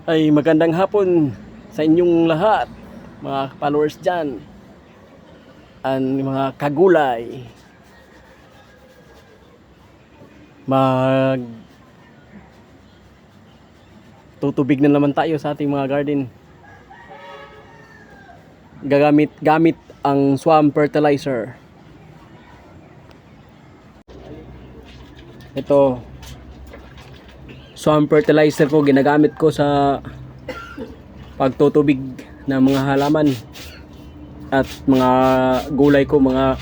Ay magandang hapon sa inyong lahat, mga followers dyan, ang mga kagulay. Mag tutubig na naman tayo sa ating mga garden. Gamit ang swamp fertilizer. Ito, swamp fertilizer ko, ginagamit ko sa pagtutubig ng mga halaman at mga gulay ko, mga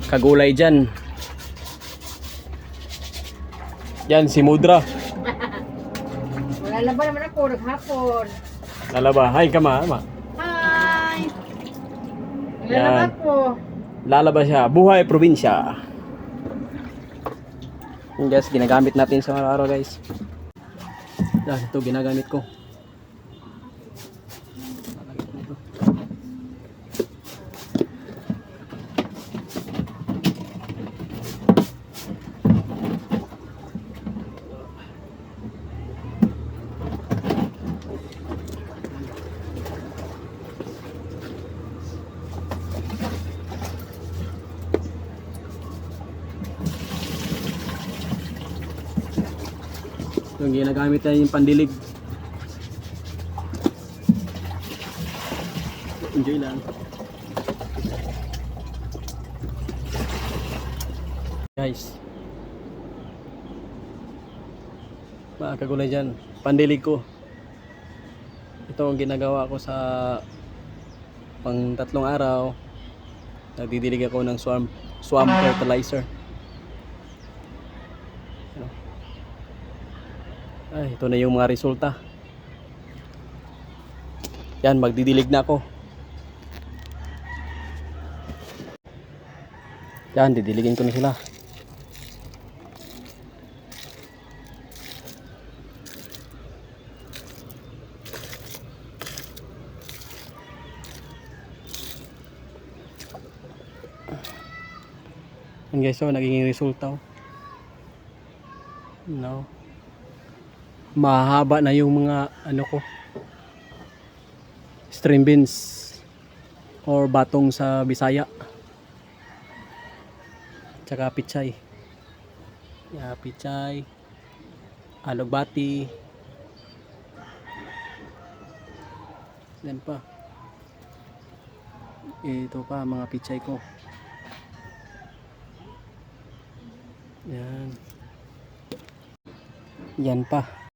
kagulay dyan. Yan si Mudra. Lalaba naman ako, naghapon. Lalaba. Hi ka ma. Hi! Yan. Lalaba ako. Lalaba siya. Buhay probinsya. Yung guys, ginagamit natin sa araw-araw guys. Yan, ito ginagamit ko. Yung ginagamit na yung pandilig. Enjoy lang. Guys, mga kagulay dyan, pandilig ko. Ito ang ginagawa ko sa pang 3 araw. Nagdidilig ako ng swamp fertilizer. Ay, ito na yung mga resulta. Yan, magdidilig na ako. Yan, didiligin ko na sila. Yan guys, so naging resulta. No. Mahaba na yung mga ano ko, string beans or batong sa Bisaya, tsaka pichay. Yeah, pichay, alugbati, yan pa, ito pa mga pichay ko. Yan pa.